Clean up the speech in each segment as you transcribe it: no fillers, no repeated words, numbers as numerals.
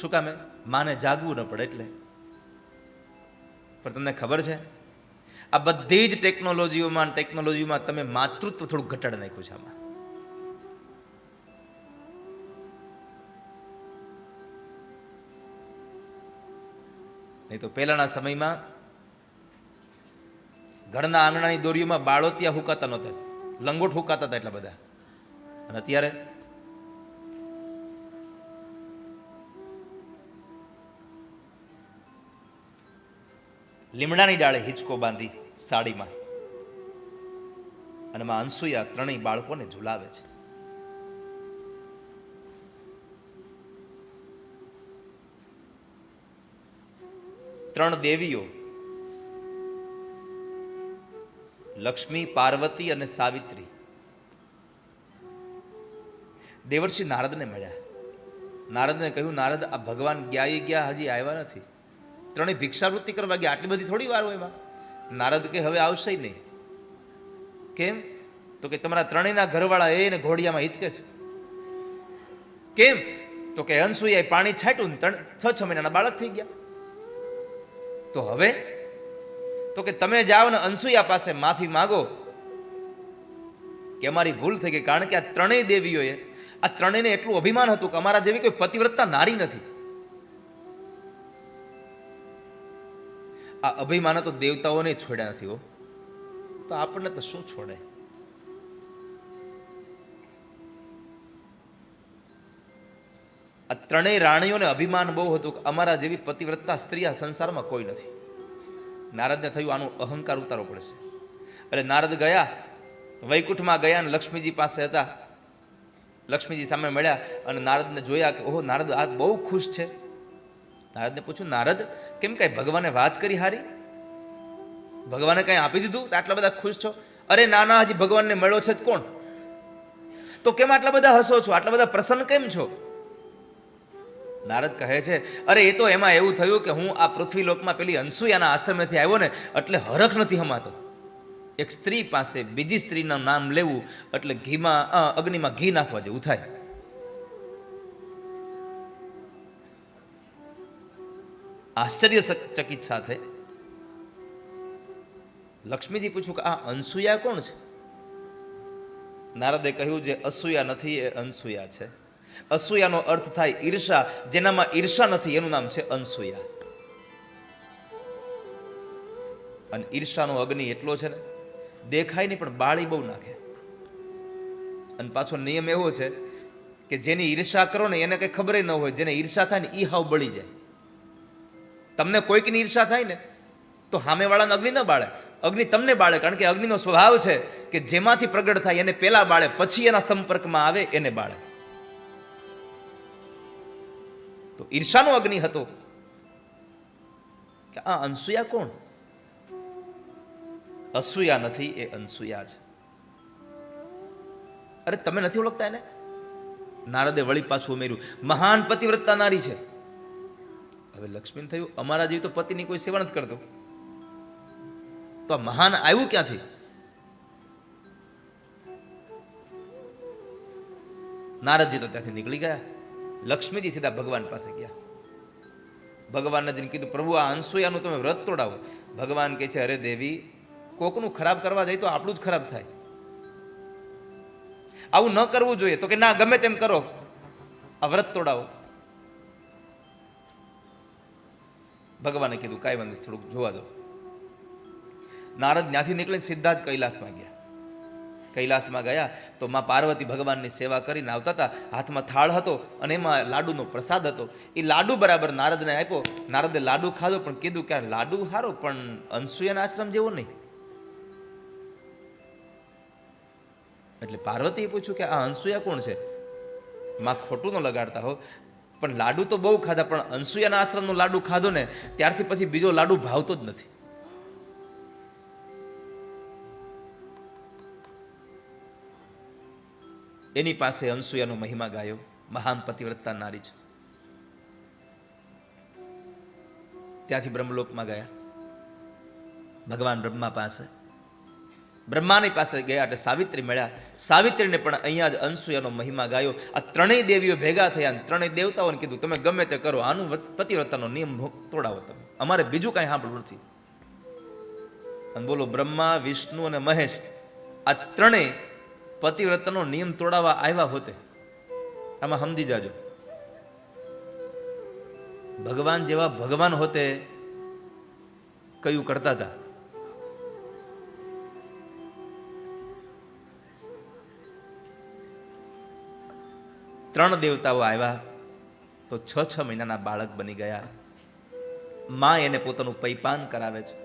શું કામે? માને જાગવું ન પડે એટલે. પણ તમને ખબર છે, આ બધી જ ટેકનોલોજીમાં તમે માતૃત્વ થોડું ઘટાડી નાખ્યું છે આમાં. નહીં તો પહેલાના સમયમાં ઘરના આંગણાની દોરીઓમાં બાળોતિયા હુકાતા નહોતા, લંગોટ હુકાતા હતા એટલા બધા. અને અત્યારે લીમડાની ડાળે હિંચકો બાંધી સાડીમાં અને માં અનસુયા ત્રણેય બાળકોને ઝુલાવે છે. ત્રણ દેવીઓ લક્ષ્મી, પાર્વતી અને સાવિત્રી દેવર્ષિ નારદને મળ્યા. નારદને કહ્યું, નારદ, આ ભગવાન ગયા હજી આવ્યા નથી. ત્રણેય ભિક્ષાવૃત્તિ કરવા ગયા, આટલી બધી થોડી વાર હોય એમાં. નારદ કે હવે આવશે નહીં. કેમ? તો કે તમારા ત્રણેયના ઘરવાળા એને ઘોડિયામાં હિચકે છે. કેમ? તો કે અનસુયાએ પાણી છાંટ્યું ને 6 મહિનાના બાળક થઈ ગયા. તો હવે તો કે તમે જાઓ ને અનસુયા પાસે માફી માગો કે અમારી ભૂલ થઈ ગઈ. કારણ કે આ ત્રણેય દેવીઓએ, આ ત્રણેયને એટલું અભિમાન હતું કે અમારા જેવી કોઈ પતિવ્રતા નારી નથી. આ અભિમાન તો દેવતાઓને છોડ્યા નથી હો, તો આપણને તો શું છોડે. આ ત્રણેય રાણીઓને અભિમાન બહુ હતું કે અમારા જેવી પતિવ્રતા સ્ત્રી આ સંસારમાં કોઈ નથી. નારદને થયું આનું અહંકાર ઉતારવો પડશે. એટલે નારદ ગયા, વૈકુંઠમાં ગયા અને લક્ષ્મીજી પાસે હતા. લક્ષ્મીજી સામે મળ્યા અને નારદને જોયા કે ઓહો, નારદ આ બહુ ખુશ છે. નારદને પૂછ્યું, નારદ કેમ કાંઈ ભગવાને વાત કરી હારી? ભગવાને કાંઈ આપી દીધું આટલા બધા ખુશ છો? અરે ના, હજી ભગવાનને મળ્યો છે જ કોણ? તો કેમ આટલા બધા હસો છો? આટલા બધા પ્રસન્ન કેમ છો? નારદ કહે છે, અરે એ તો એમાં એવું થયું કે હું આ પૃથ્વીલોકમાં પેલી અનસુયાના આશ્રમેથી આવ્યો ને એટલે હરખ નથી હમાતો. એક સ્ત્રી પાસે બીજી સ્ત્રીનું નામ લેવું એટલે અગ્નિમાં ઘી નાખવા જેવું થાય. આશ્ચર્યચકિત સાથે લક્ષ્મીજી પૂછ્યું કે આ અનસુયા કોણ છે? નારદે કહ્યું, જે અસૂયા નથી એ અનસુયા છે. અસૂયાનો અર્થ થાય ઈર્ષા. જેનામાં ઈર્ષા નથી એનું નામ છે અનસુયા. અને ઈર્ષાનો અગ્નિ એટલો છે ને, દેખાય નહીં પણ બાળી બહુ નાખે. અને પાછો નિયમ એવો છે કે જેની ઈર્ષા કરો ને એને કઈ ખબર ન હોય, જેને ઈર્ષા થાય ને એ હાવ બળી જાય. તમને કોઈકની ઈર્ષા થાય ને તો સામેવાળાને અગ્નિ ન બાળે, અગ્નિ તમને બાળે. કારણ કે અગ્નિનો સ્વભાવ છે કે જેમાંથી પ્રગટ થાય એને પેલા બાળે, પછી એના સંપર્કમાં આવે એને બાળે. તો ઈર્ષાનો અગ્નિ હતો કે આ અનસુયા કોણ? અસૂયા નથી, એ અનસુયા છે. અરે તમે નથી ઓળખતા એને? નારદે વળી પાછું ઉમેર્યું, મહાન પતિવ્રતા નારી છે. હવે લક્ષ્મીને થયું, અમારા જેવી તો પતિની કોઈ સેવા નથી કરતો, તો આ મહાન આવ્યું ક્યાંથી? નારદજી તો ત્યાંથી નીકળી ગયા. લક્ષ્મીજી સીધા ભગવાન પાસે ગયા. ભગવાનને જઈને કીધું, પ્રભુ આ અનસુયાનું તમે વ્રત તોડાવો. ભગવાન કહે છે, અરે દેવી, કોકનું ખરાબ કરવા જાય તો આપણું જ ખરાબ થાય. આવું ન કરવું જોઈએ. તો કે ના, ગમે તેમ કરો, આ વ્રત તોડાવો. ભગવાને કીધું કાંઈ વાંધો નહીં, થોડુંક જોવા દો. નારદ ત્યાંથી નીકળીને સીધા જ કૈલાસમાં ગયા. કૈલાસમાં ગયા તો માં પાર્વતી ભગવાનની સેવા કરીને આવતા હતા. હાથમાં થાળ હતો અને એમાં લાડુનો પ્રસાદ હતો. એ લાડુ બરાબર નારદને આપ્યો. નારદે લાડુ ખાધો પણ કીધું કે લાડુ સારો પણ અનસુયાના આશ્રમ જેવો નહીં. એટલે પાર્વતીએ પૂછ્યું કે આ અનસુયા કોણ છે? માં ખોટું ન લગાડતા હો, પણ લાડુ તો બહુ ખાધા, પણ અનસુયાના આશ્રમનો લાડુ ખાધો ને ત્યારથી પછી બીજો લાડુ ભાવતો જ નથી. એની પાસે અનસુયાનો મહિમા ગાયો. મહાન પતિવ્રતા નારી છે. ત્યાંથી બ્રહ્મલોકમાં ગયા ભગવાન બ્રહ્મા પાસે. બ્રહ્માની પાસે ગયા એટલે સાવિત્રી મળ્યા. સાવિત્રીને પણ અહીંયા જ અનસૂયાનો મહિમા ગાયો. આ ત્રણેય દેવીઓ ભેગા થયા અને ત્રણેય દેવતાઓને કીધું તમે ગમે તે કરો, આનું પતિવ્રતાનો નિયમ તોડાવો તમે, અમારે બીજું કાંઈ સાંભળવું નથી. અને બોલો, બ્રહ્મા, વિષ્ણુ અને મહેશ આ ત્રણેય પતિવ્રતાનો નિયમ તોડાવવા આવ્યા હોતે. આમાં સમજી જાજો, ભગવાન જેવા ભગવાન હોતે કયું કરતા હતા. ત્રણ દેવતાઓ આવ્યા તો 6 મહિનાના બાળક બની ગયા. માં એને પોતાનું પૈપાન કરાવે છે.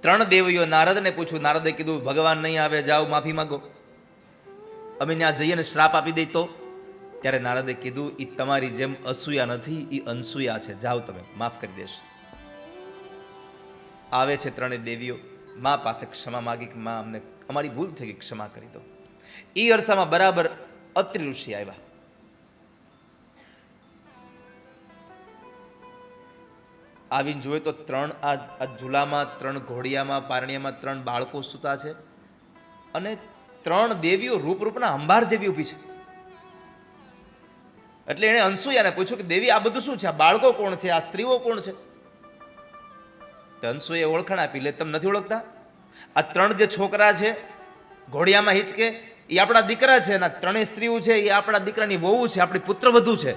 ત્રણ દેવીઓ નારદને પૂછ્યું. નારદે કીધું ભગવાન નહીં આવે, જાઓ માફી માંગો, અમે ત્યાં જઈએ ને શ્રાપ આપી દઈ તો. ત્યારે નારદે કીધું એ તમારી જેમ અસૂયા નથી, એ અનસૂયા છે, જાઓ તમે, માફ કરી દેશે. આવે છે ત્રણેય દેવીઓ માં પાસે ક્ષમા માગી કે માં અમને અમારી ભૂલ થઈ ગઈ, ક્ષમા કરી દો. એ અરસામાં બરાબર અત્રિ ઋષિ આવ્યા. આવીને જોયે તો ત્રણ આ ઝૂલામાં, ત્રણ ઘોડિયામાં, પારણિયામાં ત્રણ બાળકો સૂતા છે અને ત્રણ દેવીઓ રૂપરૂપના અંબાર જેવી ઊભી છે. એટલે એણે અનસૂયાને પૂછ્યું કે દેવી આ બધું શું છે, આ બાળકો કોણ છે, આ સ્ત્રીઓ કોણ છે? તો અનસૂયાએ ઓળખાણ આપી, લે તમે નથી ઓળખતા? આ ત્રણ જે છોકરા છે ઘોડિયામાં હિંચકે એ આપણા દીકરા છે, અને ત્રણેય સ્ત્રીઓ છે એ આપણા દીકરાની વહુ છે, આપણી પુત્રવધુ છે.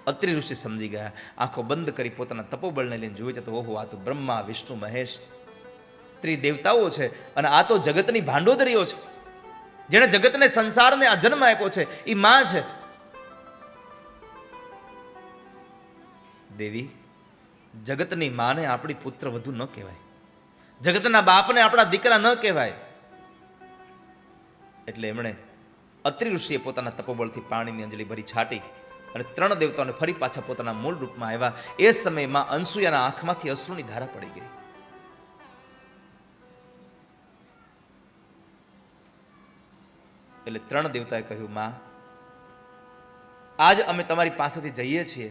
અત્રિ ઋષિ સમજી ગયા. આંખો બંધ કરી પોતાના તપોબળને લઈને જોઈ છે તો ઓહો, આ તો બ્રહ્મા, વિષ્ણુ, મહેશ ત્રિદેવતાઓ છે અને આ તો જગતની ભાંડોદરીઓ છે, જેણે જગતને, સંસારને આ જન્મ આપ્યો છે, એ માં છે. દેવી, જગતની માને આપણી પુત્ર વધુ ન કહેવાય, જગતના બાપને આપણા દીકરા ન કહેવાય. એટલે એમણે અત્રિ ઋષિએ પોતાના તપોબળથી પાણીની અંજલિ ભરી છાટી અને ત્રણ દેવતાઓને ફરી પાછા પોતાના મૂળ રૂપમાં આવ્યા. એ સમયમાં અનસૂયાના આંખમાંથી અશ્રુની ધારા પડી ગઈ. એટલે ત્રણ દેવતાએ કહ્યું, માં, આજ અમે તમારી પાસેથી જઈએ છીએ,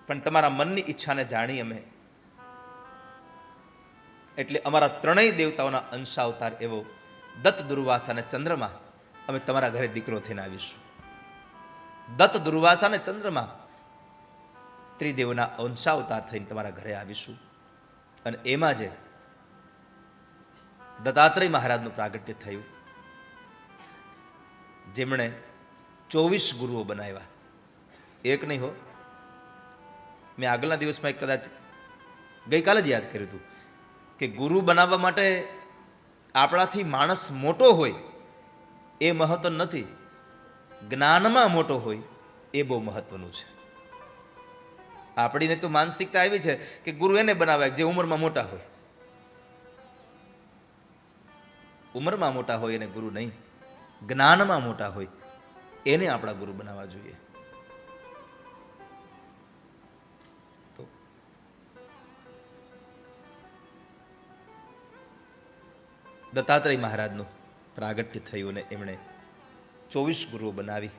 પણ તમારા મનની ઈચ્છાને જાણી અમે, એટલે અમારા ત્રણેય દેવતાઓના અંશાવતાર એવો દત્ત, દુર્વાસા અને ચંદ્રમા અમે તમારા ઘરે દીકરો થઈને આવીશું. દત્ત, દુર્વાસા અને ચંદ્રમા ત્રિદેવના અંશાવતાર થઈને તમારા ઘરે આવીશું. અને એમાં જે દત્તાત્રેય મહારાજનું પ્રાગટ્ય થયું, જેમણે 24 ગુરુઓ બનાવ્યા. એક નહીં હો, મેં આગળના દિવસમાં કદાચ ગઈકાલે જ યાદ કર્યું હતું કે ગુરુ બનાવવા માટે આપણાથી માણસ મોટો હોય એ મહત્વ નથી, જ્ઞાનમાં મોટો હોય એ બહુ મહત્વનું છે. આપણીને તો માનસિકતા આવી છે કે ગુરુ એને બનાવાય જે ઉંમરમાં મોટા હોય. ઉંમરમાં મોટા હોય એને ગુરુ નહીં, જ્ઞાનમાં મોટા હોય એને આપણા ગુરુ બનાવવા જોઈએ. તો દત્તાત્રેય મહારાજનું પ્રાગટ્ય થયું અને એમણે 24 ગુરુઓ બનાવી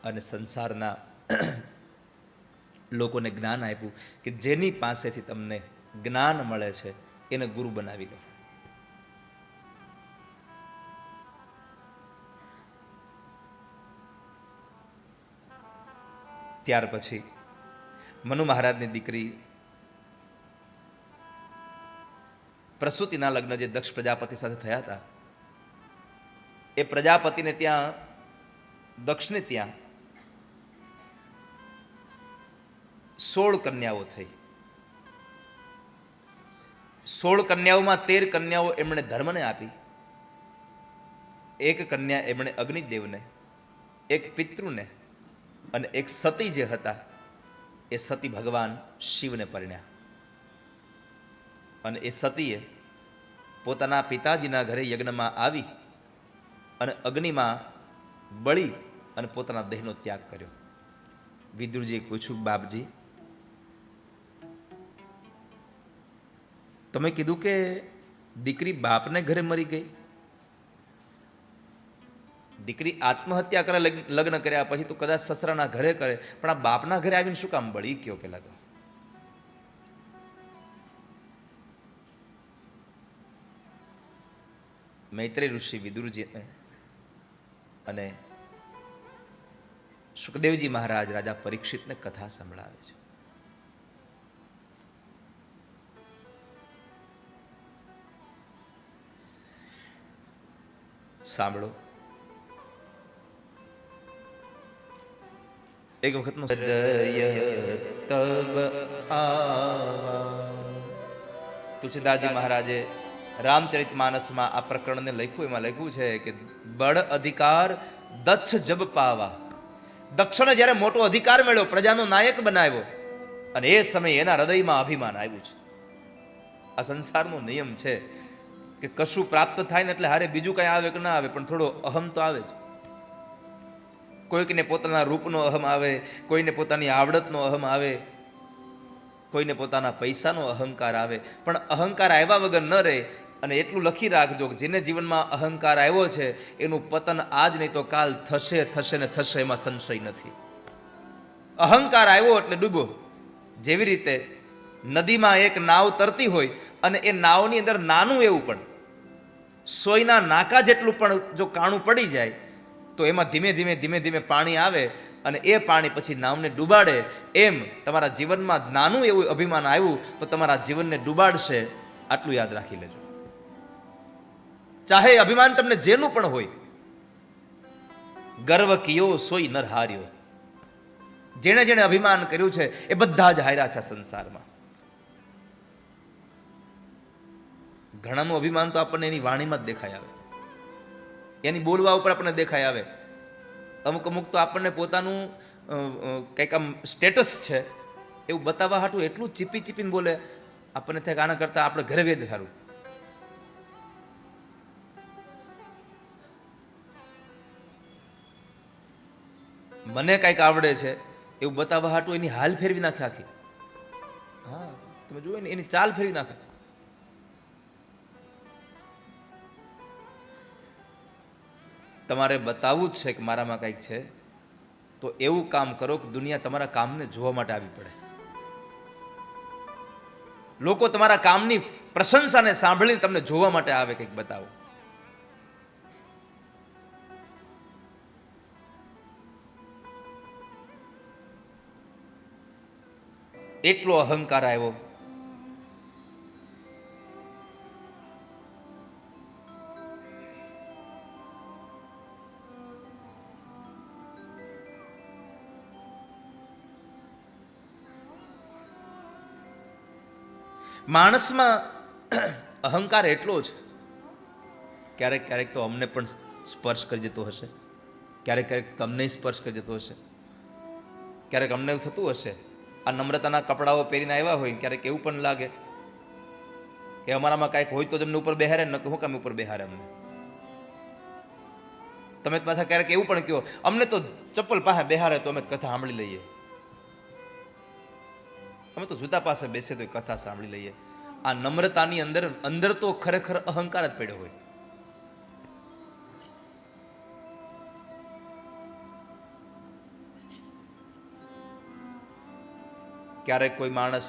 અને સંસારના લોકોને જ્ઞાન આપ્યું કે જેની પાસેથી તમને જ્ઞાન મળે છે એને ગુરુ બનાવી લો. ત્યાર પછી મનુ મહારાજની દીકરી પ્રસૂતિના લગ્ન જે દક્ષ પ્રજાપતિ સાથે થયા હતા, એ પ્રજાપતિને ત્યાં, દક્ષને ત્યાં 16 કન્યાઓ થઈ. 16 કન્યાઓમાં 13 કન્યાઓ એમણે ધર્મને આપી, એક કન્યા એમણે અગ્નિદેવને, એક પિતૃને અને એક સતી જે હતા એ સતી ભગવાન શિવને પરણ્યા. અને એ સતીએ પોતાના પિતાજીના ઘરે યજ્ઞમાં આવી અને અગ્નિમાં બળી અને પોતાના દેહનો ત્યાગ કર્યો. વિદુરજીએ પૂછ્યું, બાપજી, તમે કીધું કે દીકરી બાપને ઘરે મરી ગઈ, દીકરી આત્મહત્યા કરે લગ્ન કર્યા પછી તો કદાચ સસરાના ઘરે કરે, પણ આ બાપના ઘરે આવીને શું કામ બળી કયો પેલા તો. મૈત્રેય ઋષિ વિદુરજીને અને સુખદેવજી મહારાજ રાજા પરીક્ષિતને કથા સંભળાવે છે. સાંભળો. એક વખતનો તુલસીદાસજી મહારાજે રામચરિત માનસમાં આ પ્રકરણને લખ્યું. એમાં લખ્યું છે કે બળ અધિકાર દક્ષ જબ પાવા. દક્ષને જ્યારે મોટો અધિકાર મળ્યો, પ્રજાનો નાયક બનાવ્યો, અને એ સમયે એના હૃદયમાં અભિમાન આવ્યું છે. આ સંસારનો નિયમ છે કે કશું પ્રાપ્ત થાય ને એટલે હારે બીજું કઈ આવે કે ના આવે, પણ થોડો અહમ તો આવે જ. કોઈકને પોતાના રૂપનો અહમ આવે, કોઈને પોતાની આવડતનો અહમ આવે, કોઈને પોતાના પૈસાનો અહંકાર આવે, પણ અહંકાર આવ્યા વગર ન રહે. અને એટલું લખી રાખજો કે જેને જીવનમાં અહંકાર આવ્યો છે એનું પતન આજ નહીં તો કાલ થશે, થશે ને થશે, એમાં સંશય નથી. અહંકાર આવ્યો એટલે ડૂબો. જેવી રીતે નદીમાં એક નાવ તરતી હોય અને એ નાવની અંદર નાનું એવું પણ સોયના નાકા જેટલું પણ જો કાણું પડી જાય તો એમાં ધીમે ધીમે ધીમે ધીમે પાણી આવે અને એ પાણી પછી નાવને ડૂબાડે. એમ તમારા જીવનમાં નાનું એવું અભિમાન આવ્યું તો તમારા જીવનને ડૂબાડશે. આટલું યાદ રાખી લેજો. ચાહે અભિમાન તમને જેનું પણ હોય. ગર્વ કિયો સોઈ નર હાર્યો. જેણે જેણે અભિમાન કર્યું છે એ બધા જ હાર્યા છે સંસારમાં. ઘણાનું અભિમાન તો આપણને એની વાણીમાં જ દેખાય આવે, એની બોલવા ઉપર આપણને દેખાય આવે. અમુક અમુક તો આપણને પોતાનું કંઈક આમ સ્ટેટસ છે એવું બતાવવા હાટું એટલું ચીપી ચીપીને બોલે, આપણને થાય કે આના કરતાં આપણે ઘરે વેદ સારું. મને કંઈક આવડે છે એવું બતાવવા હાટું એની હાલ ફેરવી નાખે આખી. હા, તમે જુઓ ને, એની ચાલ ફેરવી નાખે. તમારે બતાવવું જ છે કે મારામાં કંઈક છે તો એવું કામ કરો કે દુનિયા તમારા કામને જોવા માટે આવી પડે. લોકો તમારા કામની પ્રશંસાને સાંભળીને તમને જોવા માટે આવે. કંઈક બતાવો. એટલો અહંકાર આવ્યો. માણસમાં અહંકાર એટલો જ ક્યારેક ક્યારેક તો અમને પણ સ્પર્શ કરી દેતો હશે, ક્યારેક ક્યારેક તમને સ્પર્શ કરી દેતો હશે. ક્યારેક અમને એવું થતું હશે, આ નમ્રતાના કપડાઓ પહેરીને આવ્યા હોય, ક્યારેક એવું પણ લાગે કે અમારામાં કાંઈક હોય તો તમને ઉપર બેહારે, ન હું કામ ઉપર બેહારે અમને. તમે પાછા ક્યારેક એવું પણ કહો, અમને તો ચપ્પલ પાસે બેહારે તો અમે કથા સાંભળી લઈએ, અમે તો જૂતા પાસે બેસે તો કથા સાંભળી લઈએ. આ નમ્રતાની અંદર અંદર તો ખરેખર અહંકાર જ પડ્યો હોય. ક્યારેક કોઈ માણસ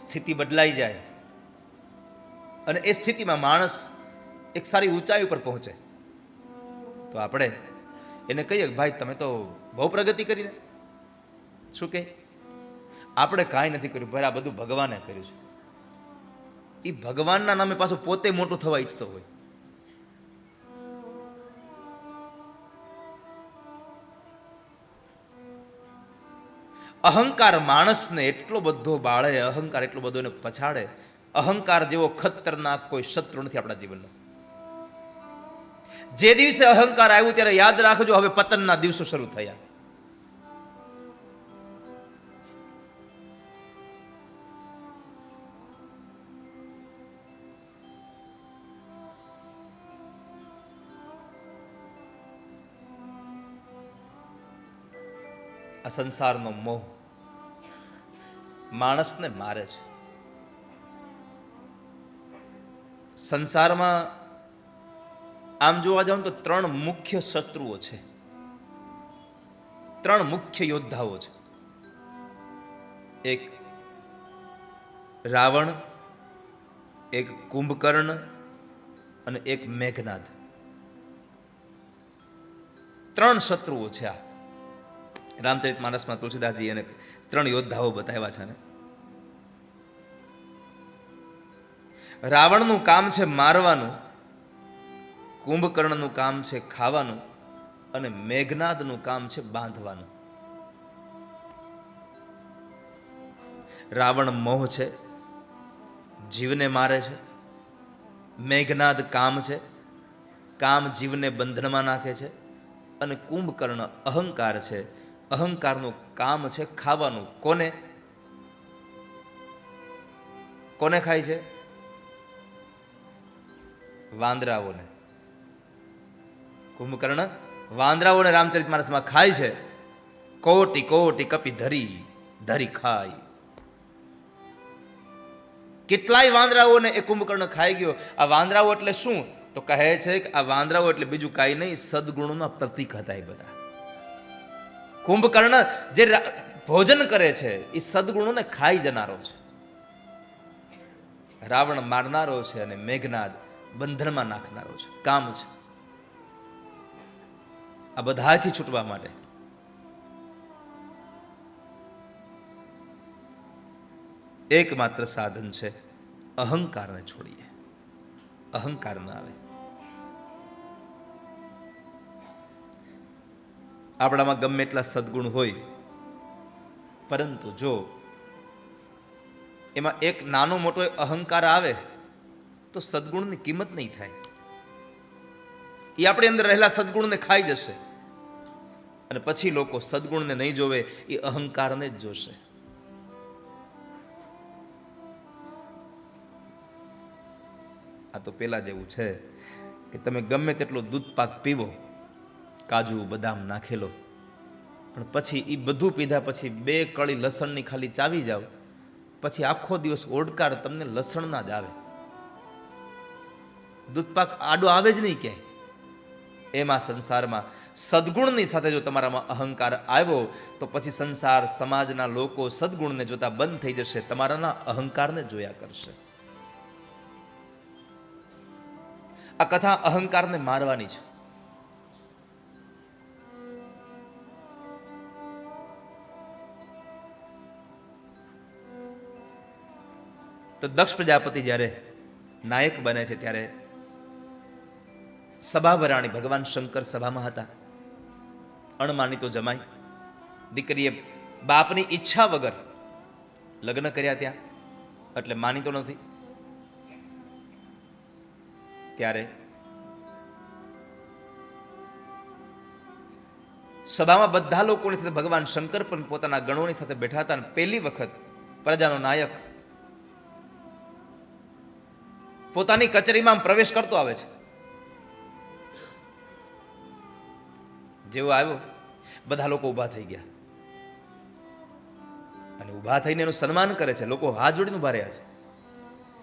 સ્થિતિ બદલાઈ જાય અને એ સ્થિતિમાં માણસ એક સારી ઊંચાઈ ઉપર પહોંચે તો આપણે એને કહીએ કે ભાઈ તમે તો બહુ પ્રગતિ કરીને. શું કહે? આપણે કાંઈ નથી કર્યું ભાઈ, આ બધું ભગવાને કર્યું છે. એ ભગવાનના નામે પાછું પોતે મોટું થવા ઈચ્છતો હોય. અહંકાર માણસને એટલો બધો બાળે, અહંકાર એટલો બધો એને પછાડે. અહંકાર જેવો ખતરનાક કોઈ શત્રુ નથી આપણા જીવનનો. જે દિવસે અહંકાર આવ્યું ત્યારે યાદ રાખજો, હવે પતનના દિવસો શરૂ થયા. આ સંસારનો મોહ માણસને મારે છે. સંસારમાં આમ જોવા જાવ તો ત્રણ મુખ્ય શત્રુઓ છે, ત્રણ મુખ્ય યોદ્ધાઓ છે. એક રાવણ, એક કુંભકર્ણ અને એક મેઘનાદ. ત્રણ શત્રુઓ છે. આ રામચરિત માનસમાં તુલસીદાસજી એને ત્રણ યોદ્ધાઓ બતાવ્યા છે. રાવણનું કામ છે મારવાનું, કુંભકર્ણનું કામ છે ખાવાનું અને મેઘનાદનું કામ છે બાંધવાનું. રાવણ મોહ છે, જીવને મારે છે. મેઘનાદ કામ છે, કામ જીવને બંધનમાં નાખે છે. અને કુંભકર્ણ અહંકાર છે, અહંકારનું કામ છે ખાવાનું. કોને કોને ખાય છે? વાંદરાઓને. કુંભકર્ણ વાંદરાઓને રામચરિત માનસમાં ખાય છે. કોટી કોટી કપી ધરી ધરી ખાય. કેટલાય વાંદરાઓને એ કુંભકર્ણ ખાઈ ગયો. આ વાંદરાઓ એટલે શું? તો કહે છે કે આ વાંદરાઓ એટલે બીજું કાંઈ નહીં, સદગુણોના પ્રતીક હતા એ બધા. કુંભકર્ણ જે ભોજન કરે છે એ સદગુણોને ખાઈ જનારો છે. રાવણ મારનારો છે અને મેઘનાદ બંધનમાં નાખનારો છે. કામ છે આ બધાથી છૂટવા માટે. એકમાત્ર સાધન છે અહંકારને છોડીએ. અહંકાર ન આવે. આપણામાં ગમે એટલા સદગુણ હોય, પરંતુ જો એમાં એક નાનો મોટો અહંકાર આવે તો સદગુણની કિંમત નહીં થાય. એ આપણી અંદર રહેલા સદગુણને ખાઈ જશે અને પછી લોકો સદગુણને નહીં જોવે, એ અહંકારને જ જોશે. આ તો પેલા જેવું છે કે તમે ગમે તેટલો દૂધ પાક પીવો, કાજુ બદામ નાખેલો, પણ પછી એ બધું પીધા પછી 2 કળી લસણની ખાલી ચાવી જાવ, પછી આખો દિવસ ઓડકાર તમને લસણના જ આવે. દૂધ પાક આડો આવે જ નહીં ક્યાંય. એમાં સંસારમાં સદગુણની સાથે જો તમારામાં અહંકાર આવ્યો તો પછી સંસાર સમાજના લોકો સદગુણને જોતા બંધ થઈ જશે, તમારાના અહંકારને જોયા કરશે. આ કથા અહંકારને મારવાની છે. તો દક્ષ પ્રજાપતિ જ્યારે નાયક બને છે ત્યારે સભા ભરાણી, ભગવાન શંકર સભામાં હતા. અણમાનીતો જમાઈ, દીકરીએ બાપની ઈચ્છા વગર લગ્ન કર્યા ત્યાં, એટલે માનીતો નથી. ત્યારે સભામાં બધા લોકોની સાથે ભગવાન શંકર પણ પોતાના ગણોની સાથે બેઠા હતા. પહેલી વખત પ્રજાનો નાયક પોતાની કચેરીમાં પ્રવેશ કરતો આવે છે. જેવો આવ્યો બધા લોકો ઊભા થઈ ગયા અને ઊભા થઈને એનું સન્માન કરે છે. લોકો હાથ જોડીને ઊભા રહ્યા છે.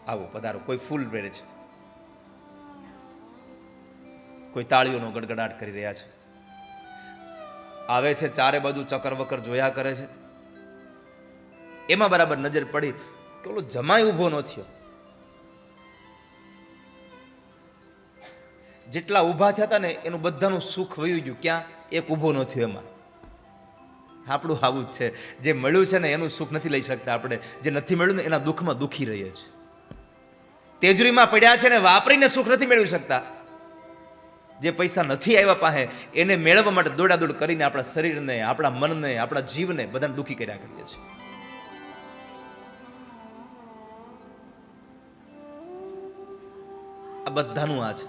આવો પધારો. કોઈ ફૂલ પહેરે છે, કોઈ તાળીઓનો ગડગડાટ કરી રહ્યા છે. આવે છે, ચારે બાજુ ચકર વકર જોયા કરે છે. એમાં બરાબર નજર પડી કે ઓલો જમાઈ ઊભો ન થયો. જેટલા ઊભા થયા હતા ને એનું બધાનું સુખ વયું ગયું. ક્યાં? એક ઊભો ન થયો. એમાં આપણું આવું જ છે. જે મળ્યું છે ને એનું સુખ નથી લઈ શકતા આપણે, જે નથી મળ્યું ને એના દુઃખમાં દુઃખી રહીએ છીએ. તેજરીમાં પડ્યા છે ને વાપરીને સુખ નથી મેળવી શકતા. જે પૈસા નથી આવ્યા પાસે એને મેળવવા માટે દોડાદોડ કરીને આપણા શરીરને, આપણા મનને, આપણા જીવને બધાને દુઃખી કર્યા કરીએ છીએ. આ બધાનું આ છે.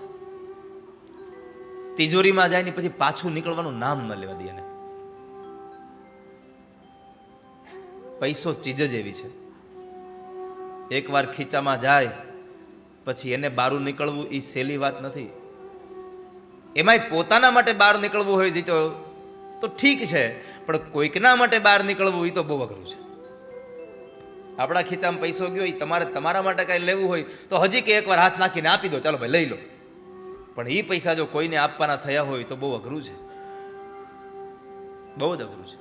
તિજોરીમાં જાય ને પછી પાછું નીકળવાનું નામ ન લેવા દે. પૈસો ચીજ જ એવી છે, એકવાર ખીચામાં જાય પછી એને બહાર નીકળવું એ સહેલી વાત નથી. એમાંય પોતાના માટે બહાર નીકળવું હોય તો ઠીક છે, પણ કોઈકના માટે બહાર નીકળવું એ તો બહુ અઘરું છે. આપણા ખીચામાં પૈસો ગયો, તમારે તમારા માટે કાંઈ લેવું હોય તો હજી કે એકવાર હાથ નાખીને આપી દો, ચાલો ભાઈ લઈ લો. પણ એ પૈસા જો કોઈને આપવાના થયા હોય તો બહુ અઘરું છે, બહુ જ અઘરું છે.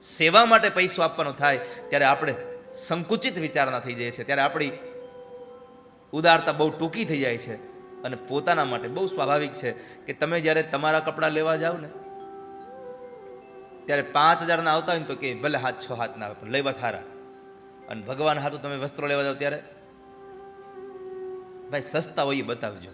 સેવા માટે પૈસો આપવાનો થાય ત્યારે આપણે સંકુચિત વિચારના થઈ જાય છે, ત્યારે આપણી ઉદારતા બહુ ટૂંકી થઈ જાય છે. અને પોતાના માટે બહુ સ્વાભાવિક છે કે તમે જ્યારે તમારા કપડાં લેવા જાઓ ને ત્યારે 5,000 ના આવતા હોય ને તો કે ભલે 6 ના આવે પણ લેવા સારા. અને ભગવાન હાથું તમે વસ્ત્રો લેવા જાઓ ત્યારે ભાઈ સસ્તા હોય એ બતાવજો.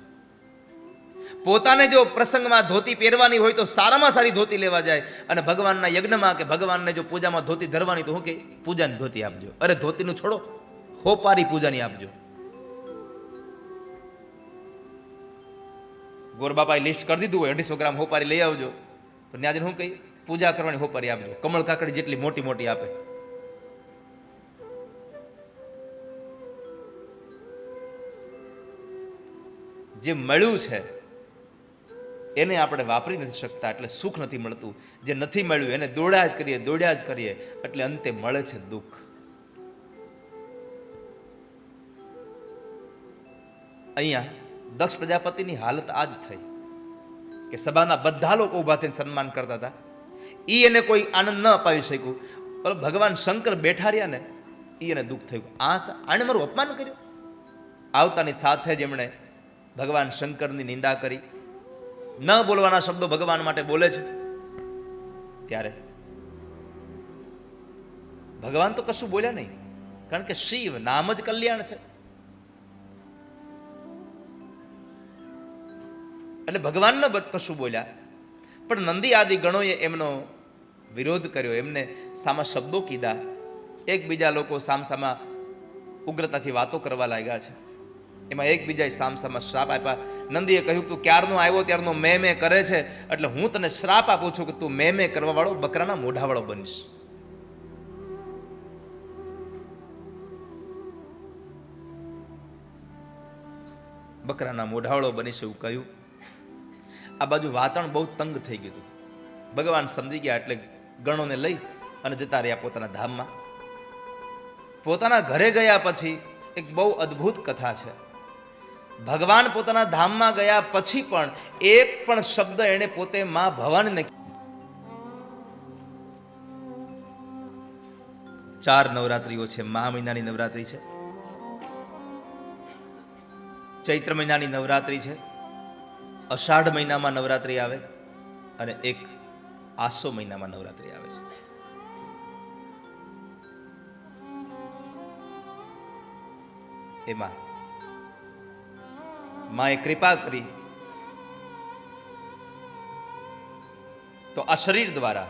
પોતાને જો પ્રસંગમાં ધોતી પહેરવાની હોય તો સારામાં સારી ધોતી લેવા જાય, અને ભગવાનના યજ્ઞમાં કે ભગવાનને જો પૂજામાં ધોતી ધરવાની તો હું કે પૂજાની ધોતી આપજો. અરે ધોતીનું છોડો, હોપારી પૂજાની આપજો. ગોરબાપાએ લિસ્ટ કરી દીધું હોય 250 ગ્રામ હોપારી લઈ આવજો, તો ત્યાં હું કહી પૂજા કરવાની હોપારી આપજો. કમળ કાકડી જેટલી મોટી મોટી આપે. જે મળ્યું છે એને આપણે વાપરી નથી શકતા એટલે સુખ નથી મળતું. જે નથી મળ્યું એને દોડ્યા જ કરીએ એટલે અંતે મળે છે દુઃખ. અહીંયા દક્ષ પ્રજાપતિની હાલત આ જ થઈ કે સભાના બધા લોકો ઊભા થઈને સન્માન કરતા હતા. ઈ એને કોઈ આનંદ ન અપાવી શક્યું. ભગવાન શંકર બેઠા રહ્યા ને ઈ એને દુઃખ થયું. આણે મારું અપમાન કર્યું. આવતાની સાથે જ એમણે ભગવાન શંકરની નિંદા કરી, ન બોલવાના શબ્દો ભગવાન માટે બોલે છે. ત્યારે ભગવાન તો કશું બોલ્યા નહીં, કારણ કે શિવ નામ જ કલ્યાણ છે. એટલે ભગવાન ન કશું બોલ્યા, પણ નંદી આદિ ગણોએ એમનો વિરોધ કર્યો, એમને સામા શબ્દો કીધા. એકબીજા લોકો સામસામા ઉગ્રતાથી વાતો કરવા લાગ્યા છે. એમાં એકબીજાએ સામસામા શ્રાપ આપ્યા. નંદીએ કહ્યું તું ક્યારનો આવ્યો ત્યારનો મેં કરે છે, એટલે હું તને શ્રાપ આપું છું કે તું મેં કરવા વાળો બકરાના મોઢાવાળો બનીશ. બકરાના મોઢાવાળો બનીશ એવું કહ્યું. આ બાજુ વાતાવરણ બહુ તંગ થઈ ગયું હતું. ભગવાન સમજી ગયા એટલે ગણોને લઈ અને જતા રહ્યા પોતાના ધામમાં. પોતાના ઘરે ગયા પછી એક બહુ અદ્ભુત કથા છે. ભગવાન પોતાના ધામમાં ગયા પછી પણ એક પણ શબ્દ એણે પોતે માં ભવાનીને 4 નવરાત્રીઓ છે. મહા મહિનાની નવરાત્રી છે, ચૈત્ર મહિનાની નવરાત્રી છે, અષાઢ મહિનામાં નવરાત્રી આવે અને એક આસો મહિનામાં નવરાત્રી આવે છે. એમાં માએ કૃપા કરી તો આ શરીર દ્વારા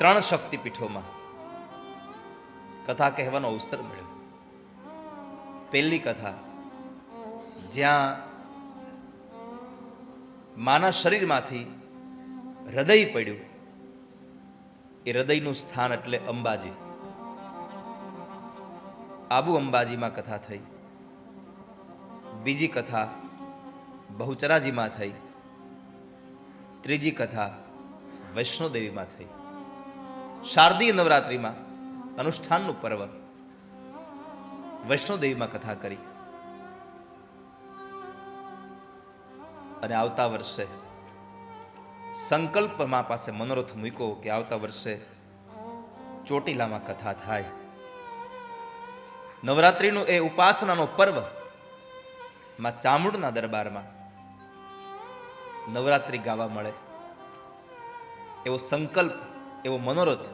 3 શક્તિપીઠોમાં કથા કહેવાનો અવસર મળ્યો. પહેલી કથા જ્યાં માના શરીરમાંથી હૃદય પડ્યું, એ હૃદયનું સ્થાન એટલે અંબાજી, આબુ અંબાજીમાં કથા થઈ. બીજી કથા બહુચરાજીમાં થઈ. ત્રીજી કથા વૈષ્ણોદેવીમાં થઈ. શારદીય નવરાત્રિમાં અનુષ્ઠાનનું પર્વ વૈષ્ણોદેવીમાં કથા કરી. અને આવતા વર્ષે સંકલ્પમાં પાસે મનોરથ મૂક્યો કે આવતા વર્ષે ચોટીલામાં કથા થાય. નવરાત્રિનું એ ઉપાસનાનો પર્વ માં ચામુંડના દરબારમાં નવરાત્રિ ગાવા મળે એવો સંકલ્પ, એવો મનોરથ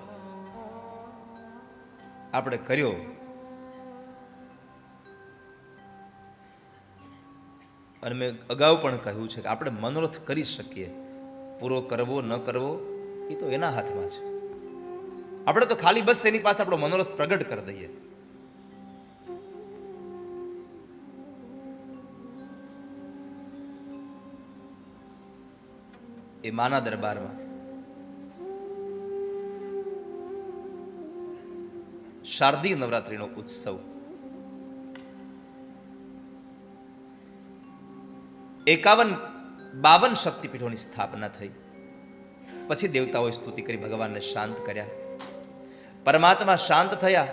આપણે કર્યો. અને મેં અગાઉ પણ કહ્યું છે કે આપણે મનોરથ કરી શકીએ, પૂરો કરવો ન કરવો એ તો એના હાથમાં છે. આપણે તો ખાલી બસ એની પાસે આપણો મનોરથ પ્રગટ કરી દઈએ. એ માના દરબારમાં શારદીય નવરાત્રિનો ઉત્સવ 51-52 શક્તિપીઠોની સ્થાપના થઈ. પછી દેવતાઓએ સ્તુતિ કરી ભગવાનને શાંત કર્યા. પરમાત્મા શાંત થયા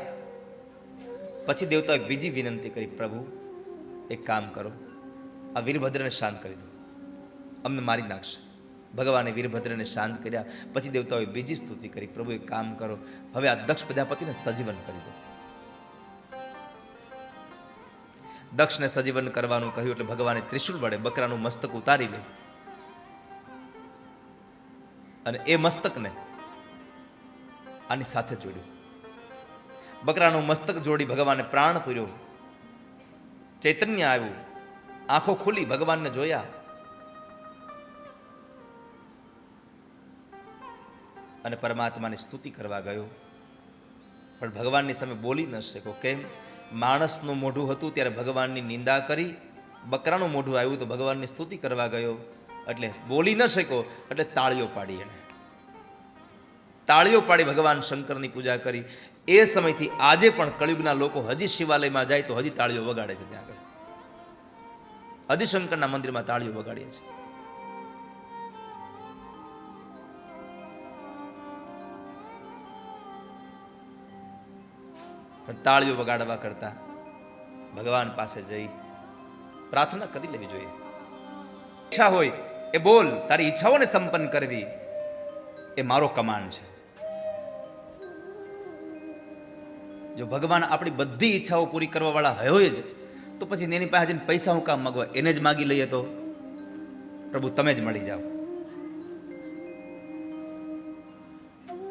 પછી દેવતાએ બીજી વિનંતી કરી, પ્રભુ એક કામ કરો, આ વીરભદ્રને શાંત કરી દો, અમને મારી નાખશે. ભગવાને વીરભદ્રને શાંત કર્યા. પછી દેવતાઓએ બીજી સ્તુતિ કરી, પ્રભુ એક કામ કરો, હવે આ દક્ષ પ્રજાપતિને સજીવન કરી દો. દક્ષને સજીવન કરવાનું કહ્યું એટલે ભગવાને ત્રિશુળ વડે બકરાનું મસ્તક ઉતારી લે અને એ મસ્તકને આની સાથે જોડ્યું. બકરાનું મસ્તક જોડી ભગવાને પ્રાણ પૂર્યો, ચૈતન્ય આવ્યું, આંખો ખુલી, ભગવાનને જોયા અને પરમાત્માની સ્તુતિ કરવા ગયો. પણ ભગવાનની સામે બોલી ન શક્યો. કેમ? માણસનું મોઢું હતું ત્યારે ભગવાનની નિંદા કરી, બકરાનું મોઢું આવ્યું તો ભગવાનની સ્તુતિ કરવા ગયો એટલે બોલી ન શક્યો. એટલે તાળીઓ પાડી, એને તાળીઓ પાડી ભગવાન શંકરની પૂજા કરી. એ સમયથી આજે પણ કળિયુગના લોકો હજી શિવાલયમાં જાય તો હજી તાળીઓ વગાડે છે. ત્યાં આગળ હજી શંકરના મંદિરમાં તાળીઓ વગાડીએ છીએ. પણ તાળીઓ વગાડવા કરતા ભગવાન પાસે જઈ પ્રાર્થના કરી લેવી જોઈએ. ઈચ્છા હોય એ બોલ, તારી ઈચ્છાઓને સંપન્ન કરવી એ મારો કમાન્ડ છે. જો ભગવાન આપણી બધી ઈચ્છાઓ પૂરી કરવા વાળા હોય જ તો પછી એની પાસે જઈને પૈસા હું કામ માગવા? એને જ માગી લઈએ તો પ્રભુ તમે જ મળી જાઓ.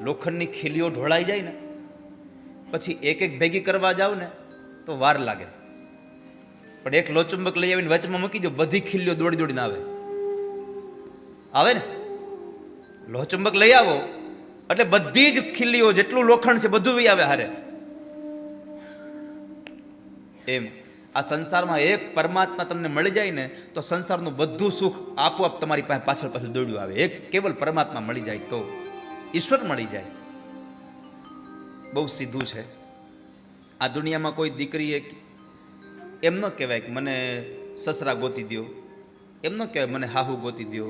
લોખંડની ખીલીઓ ઢોળાઈ જાય ને પછી એક એક ભેગી કરવા જાવ ને તો વાર લાગે. પણ એક લોચુંબક લઈ આવીને વચમાં મૂકી દો, બધી ખીલીઓ દોડી દોડીને આવે ને. લોચુંબક લઈ આવો એટલે બધી જ ખીલીઓ, જેટલું લોખંડ છે બધું આવે હારે. એમ આ સંસારમાં એક પરમાત્મા તમને મળી જાય ને તો સંસારનું બધું સુખ આપોઆપ તમારી પાસે પાછળ પાછળ દોડ્યું આવે. એક કેવલ પરમાત્મા મળી જાય તો, ઈશ્વર મળી જાય, બહુ સીધું છે. આ દુનિયામાં કોઈ દીકરીએ એમ ન કહેવાય કે મને સસરા ગોતી દો, એમ ન કહેવાય મને હાહુ ગોતી દો,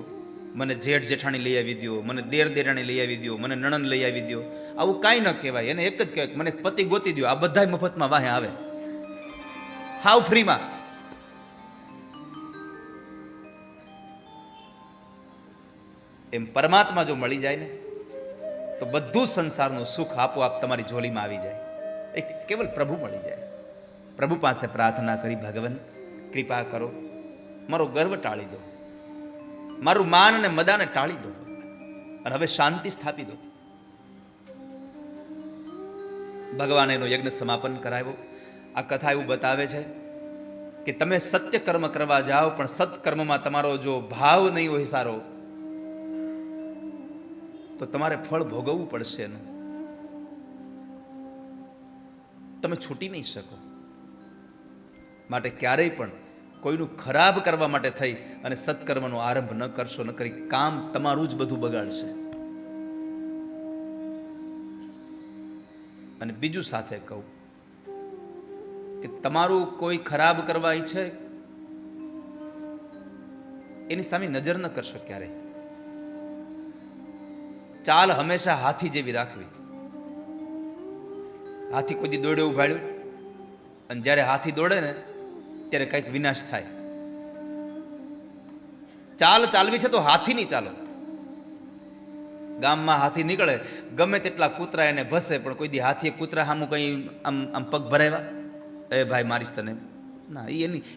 મને જેઠ જેઠાણી લઈ આવી દો, મને દેર દેરાણી લઈ આવી દો, મને નણંદ લઈ આવી દો. આવું કાંઈ ન કહેવાય. એને એક જ કહેવાય મને પતિ ગોતી દો. આ બધા મફતમાં વાહે આવે, હાવ ફ્રીમાં. એમ પરમાત્મા જો મળી જાય ને તો બધું સંસારનું સુખ આપોઆપ તમારી ઝોલીમાં આવી જાય. એ કેવલ પ્રભુ મળી જાય. પ્રભુ પાસે પ્રાર્થના કરી, ભગવાન કૃપા કરો, મારો ગર્વ ટાળી દો, મારું માન અને મદાને ટાળી દો અને હવે શાંતિ સ્થાપી દો. ભગવાને એનો યજ્ઞ સમાપન કરાવ્યો. આ કથા એવું બતાવે છે કે તમે સત્ય કર્મ કરવા જાઓ પણ સત્કર્મમાં તમારો જો ભાવ નહીં હોય સારો તો તમારે ફળ ભોગવવું પડશે એનું. તમે છૂટી નહીં શકો. માટે ક્યારેય પણ કોઈનું ખરાબ કરવા માટે થઈ અને સત્કર્મનો આરંભ ન કરશો, ન કરી કામ તમારું જ બધું બગાડશે. અને બીજું સાથે કહું કે તમારું કોઈ ખરાબ કરવા ઈચ્છે એની સામે નજર ન કરશો ક્યારેય. ચાલ હંમેશા હાથી જેવી રાખવી. હાથી કોઈ દી દોડે ઉભાડ્યું અને જ્યારે હાથી દોડે ને ત્યારે કંઈક વિનાશ થાય. ચાલ ચાલવી છે તો હાથી નહીં ચાલો. ગામમાં હાથી નીકળે, ગમે તેટલા કૂતરા એને ભસે પણ કોઈ દી હાથીએ કૂતરા સામું કંઈ આમ પગ ભરાવ્યા? એ ભાઈ મારીશ તને ના,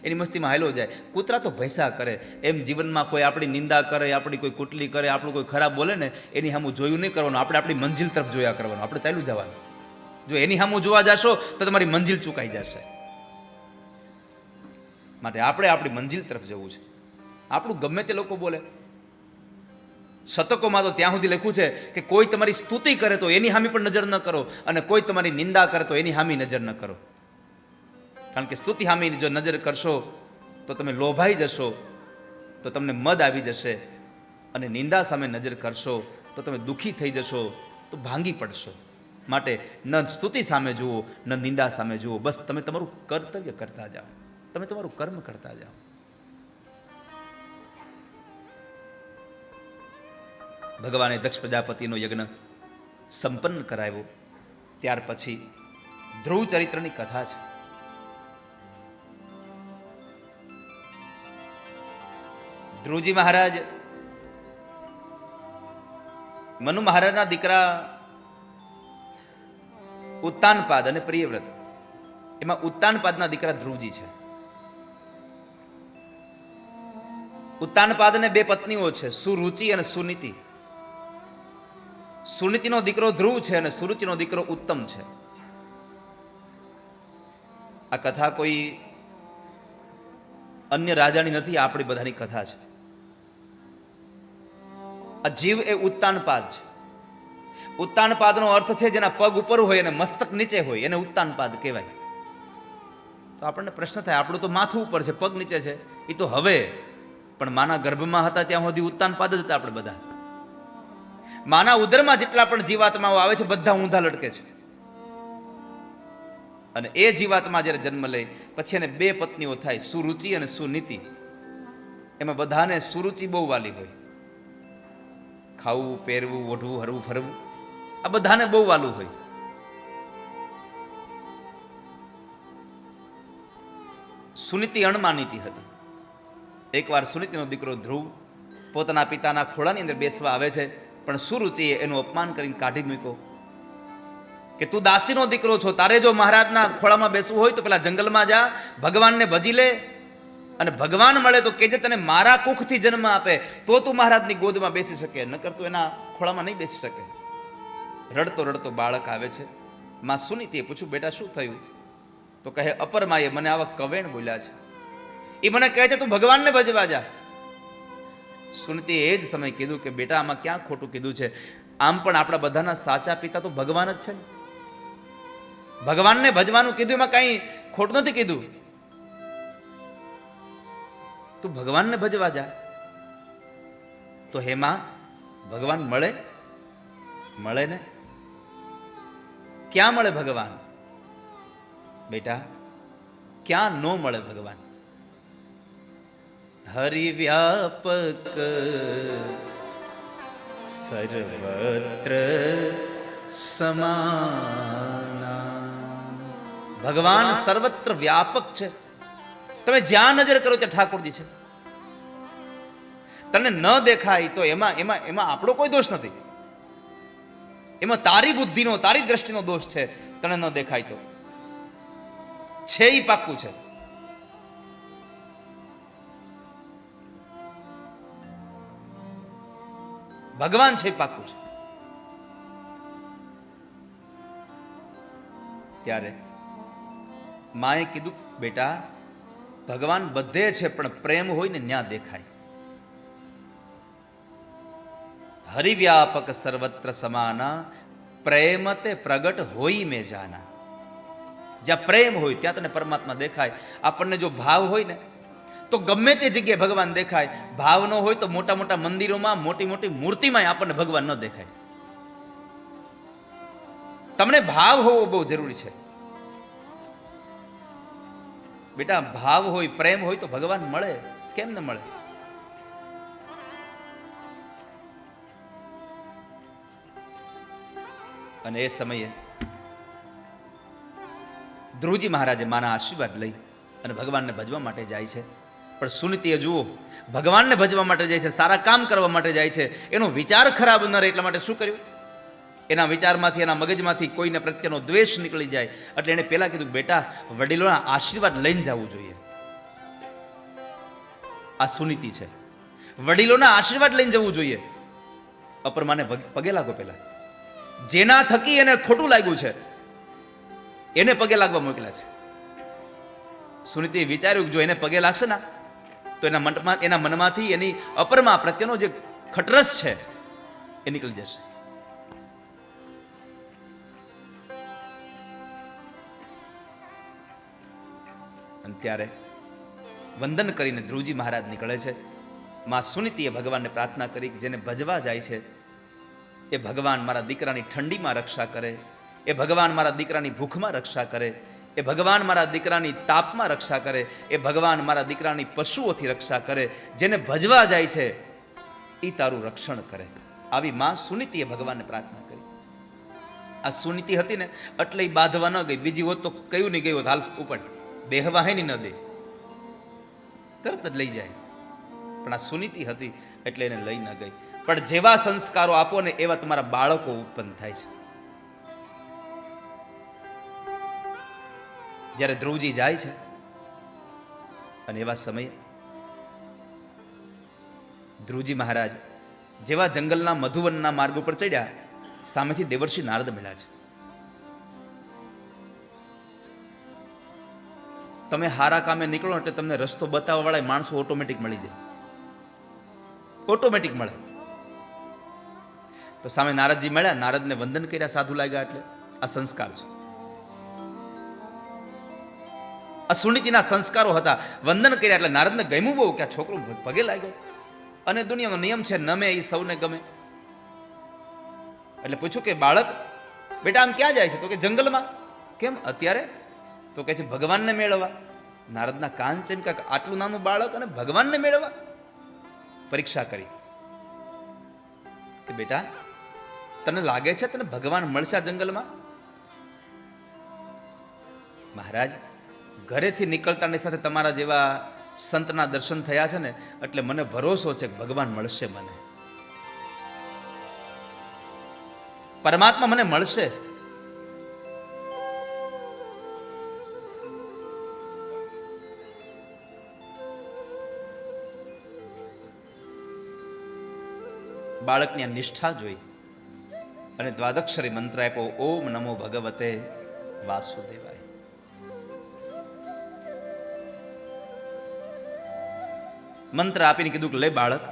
એની મસ્તીમાં હાલો જાય. કૂતરા તો ભૈસા કરે. એમ જીવનમાં કોઈ આપણી નિંદા કરે, આપણી કોઈ કુટલી કરે, આપણું કોઈ ખરાબ બોલે ને એની સામું જોયું નહીં કરવાનું. આપણે આપણી મંજિલ તરફ જોયા કરવાનું. આપણે ચાલ્યું જવાનું. જો એની સામું જોવા જશો તો તમારી મંજિલ ચૂકાઈ જશે. માટે આપણે આપણી મંજિલ તરફ જવું છે. આપણું ગમે તે લોકો બોલે, શતકોમાં તો ત્યાં સુધી લખ્યું છે કે કોઈ તમારી સ્તુતિ કરે તો એની સામે પણ નજર ન કરો અને કોઈ તમારી નિંદા કરે તો એની સામે નજર ન કરો. કારણ કે સ્તુતિ સામે જો નજર કરશો તો તમે લોભાઈ જશો, તો તમને મદ આવી જશે, અને નિંદા સામે નજર કરશો તો તમે દુઃખી થઈ જશો, તો ભાંગી પડશો. માટે ન સ્તુતિ સામે જુઓ, ન નિંદા સામે જુઓ. બસ તમે તમારું કર્તવ્ય કરતા જાઓ, તમે તમારું કર્મ કરતા જાઓ. ભગવાને દક્ષ પ્રજાપતિનો યજ્ઞ સંપન્ન કરાવ્યો. ત્યાર પછી ધ્રુવ ચરિત્રની કથા છે. ધ્રુવજી મહારાજ મનુ મહારાજના દીકરા ઉત્તાનપાદ અને પ્રિયવ્રત, એમાં ઉત્તાનપાદના દીકરા ધ્રુવજી છે. ઉત્તાનપાદને બે પત્નીઓ છે, સુરુચિ અને સુનીતિ. સુનીતિનો દીકરો ધ્રુવ છે અને સુરુચિનો દીકરો ઉત્તમ છે. આ કથા કોઈ અન્ય રાજાની નથી, આપણી બધાની કથા છે. આ જીવ એ ઉત્તાનપાદ છે. ઉત્તાનપાદનો અર્થ છે જેના પગ ઉપર હોય અને મસ્તક નીચે હોય, એને ઉત્તાનપાદ કહેવાય. તો આપણને પ્રશ્ન થાય, આપણું તો માથું ઉપર છે, પગ નીચે છે. એ તો હવે, પણ માના ગર્ભમાં હતા ત્યાં સુધી ઉત્તાનપાદ જ હતા આપણે બધા. માના ઉદરમાં જેટલા પણ જીવાત્માઓ આવે છે બધા ઊંધા લટકે છે. અને એ જીવાત્મા જ્યારે જન્મ લે પછી એને બે પત્નીઓ થાય, સુરુચિ અને સુનીતિ. એમાં બધાને સુરુચિ બહુ વાલી હોય. ખાવું, પહેરવું, ઓઢવું, હરવું, ફરવું, આ બધાને બહુ વાલું હોય. સુનીતિ અણમાનીતી હતી. એકવાર સુનીતિનો દીકરો ધ્રુવ પોતાના પિતાના ખોળાની અંદર બેસવા આવે છે, પણ સુરુચિએ એનું અપમાન કરીને કાઢી મૂક્યો કે તું દાસીનો દીકરો છો, તારે જો મહારાજના ખોળામાં બેસવું હોય તો પેલા જંગલમાં જા, ભગવાનને ભજી લે, અને ભગવાન મળે તો કે જે તને મારા કુખથી જન્મ આપે તો તું મહારાજની ગોદમાં બેસી શકે, નકર તું એના ખોળામાં નહીં બેસી શકે. રડતો રડતો બાળક આવે છે. માં સુનીતિએ પૂછ્યું, બેટા શું થયું? તો કહે, અપર માએ મને આવા કવેણ બોલ્યા છે. એ મને કહે છે તું ભગવાનને ભજવા જા. સુનીતિએ એ જ સમય કીધું કે બેટા આમાં ક્યાં ખોટું કીધું છે? આમ પણ આપણા બધાના સાચા પિતા તો ભગવાન જ છે ને. ભગવાનને ભજવાનું કીધું, એમાં કઈ ખોટું નથી કીધું. તું ભગવાનને ભજવા જા. તો હેમાં ભગવાન મળે? મળે ને. ક્યાં મળે ભગવાન? બેટા ક્યાં નો મળે ભગવાન? હરિવ્યાપક સર્વત્ર સમાના. ભગવાન સર્વત્ર વ્યાપક છે. તમે જ્યાં નજર કરો ત્યાં ઠાકોરજી છે. તને ન દેખાય તો એમાં એમાં એમાં આપણો કોઈ દોષ નથી. એમાં તારી બુદ્ધિનો, તારી દ્રષ્ટિનો દોષ છે. તને ન દેખાય તો છે, ઈ પાક્કું છે. ભગવાન છે પાક્કું છે. ત્યારે માએ કીધું, બેટા ભગવાન બધે છે પણ પ્રેમ હોય ને ન્યા દેખાય. હરિવ્યાપક સર્વત્ર સમાના, પ્રેમ તે પ્રગટ હોય મેં જાના. જ્યાં પ્રેમ હોય ત્યાં તને પરમાત્મા દેખાય. આપણને જો ભાવ હોય ને તો ગમે તે જગ્યાએ ભગવાન દેખાય. ભાવ ન હોય તો મોટા મોટા મંદિરોમાં, મોટી મોટી મૂર્તિમાં આપણને ભગવાન ન દેખાય. તમને ભાવ હોવો બહુ જરૂરી છે. બેટા ભાવ હોય, પ્રેમ હોય તો ભગવાન મળે. કેમ ન મળે? અને એ સમયે ધ્રુવજી મહારાજે માના આશીર્વાદ લઈ અને ભગવાનને ભજવા માટે જાય છે. પણ સુનીતિએ જુઓ, ભગવાનને ભજવા માટે જાય છે, સારા કામ કરવા માટે જાય છે. એનો વિચાર ખરાબ ન રહે એટલા માટે શું કર્યું? એના વિચારમાંથી, એના મગજમાંથી કોઈને પ્રત્યેનો દ્વેષ નીકળી જાય એટલે એને પહેલા કીધું, બેટા વડીલોના આશીર્વાદ લઈને જવું જોઈએ. આ સુનીતિ છે. વડીલોના આશીર્વાદ લઈને જવું જોઈએ. અપરમાને પગે લાગો. પહેલા જેના થકી એને ખોટું લાગ્યું છે એને પગે લાગવા મોકલ્યા છે. સુનીતિએ વિચાર્યું જો એને પગે લાગશે ને તો એના મનમાંથી એની અપરમા પ્રત્યેનો જે ખટરસ છે એ નીકળી જશે. અને ત્યારે વંદન કરીને ધ્રુવજી મહારાજ નીકળે છે. માં સુનીતિએ ભગવાનને પ્રાર્થના કરી કે જેને ભજવા જાય છે એ ભગવાન મારા દીકરાની ઠંડીમાં રક્ષા કરે, એ ભગવાન મારા દીકરાની ભૂખમાં રક્ષા કરે, એ ભગવાન મારા દીકરાની તાપમાં રક્ષા કરે, એ ભગવાન મારા દીકરાની પશુઓથી રક્ષા કરે. જેને ભજવા જાય છે એ તારું રક્ષણ કરે. આવી માં સુનીતિએ ભગવાનને પ્રાર્થના કરી. આ સુનીતિ હતી ને એટલે એ બાંધવા ન ગઈ. બીજી હોત તો કયું નહીં ગઈ હોત, હાલ ઉપર બેહવા હે ની ન દે, તરત જ લઈ જાય. પણ આ સુનીતિ હતી એટલે એને લઈ ન ગઈ. પણ જેવા સંસ્કારો આપો ને એવા તમારા બાળકો ઉત્પન્ન થાય છે. જ્યારે ધ્રુવજી જાય છે અને એવા સમયે ધ્રુવજી મહારાજ જેવા જંગલના મધુવનના માર્ગ ઉપર ચડ્યા, સામેથી દેવર્ષિ નારદ મળ્યા છે. તમે હારા કામે નીકળો એટલે તમને રસ્તો બતાવવા વાળા માણસો ઓટોમેટિક મળી જાય, ઓટોમેટિક મળે. તો સામે નારદજી મળ્યા, નારદને વંદન કર્યા, સાધુ લાગ્યા. એટલે આ સંસ્કાર છે, આ સુનીતિના સંસ્કારો હતા. વંદન કર્યા એટલે નારદને ગમ્યું બહુ કે આ છોકરો પગે લાગ્યો. અને દુનિયાનો નિયમ છે, નમે એ સૌને ગમે. એટલે પૂછ્યું કે બાળક બેટા આમ ક્યાં જાય છે? તો કે જંગલમાં. કેમ અત્યારે? તો કહે છે ભગવાનને મેળવવા. નારદના કાન ચમક્યા કે આટલું નાનું બાળક અને ભગવાનને મેળવવા. પરીક્ષા કરી કે બેટા તને લાગે છે તને ભગવાન મળશે આ જંગલમાં? મહારાજ ઘરેથી નીકળતાની સાથે તમારા જેવા સંતના દર્શન થયા છે ને એટલે મને ભરોસો છે કે ભગવાન મળશે, મને પરમાત્મા મને મળશે. બાળકની આ નિષ્ઠા જોઈ અને દ્વાદક્ષરી મંત્ર આપ્યો, ઓમ નમો ભગવતે વાસુદેવાય. મંત્ર આપીને કીધું કે લે બાળક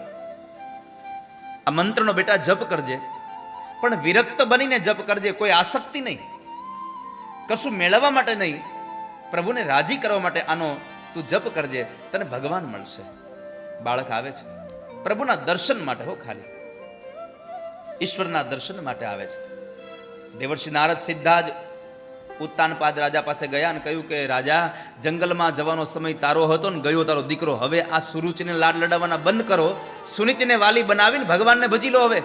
આ મંત્રનો બેટા જપ કરજે, પણ વિરક્ત બનીને જપ કરજે, કોઈ આસક્તિ નહીં, કશું મેળવવા માટે નહીં, પ્રભુને રાજી કરવા માટે આનો તું જપ કરજે, તને ભગવાન મળશે. બાળક આવે છે પ્રભુના દર્શન માટે, હો ખાલી ઈશ્વરના દર્શન માટે આવે છે. દેવર્ષિ નારદ સીધા જ ઉત્તાનપાદ રાજા પાસે ગયા અને કહ્યું કે રાજા જંગલમાં જવાનો સમય તારો હતો ને ગયો તારો દીકરો, હવે આ સુરુચિને લાડ લડાવવાના બંધ કરો, સુનીતિને વાલી બનાવીને ભગવાનને ભજી લો. હવે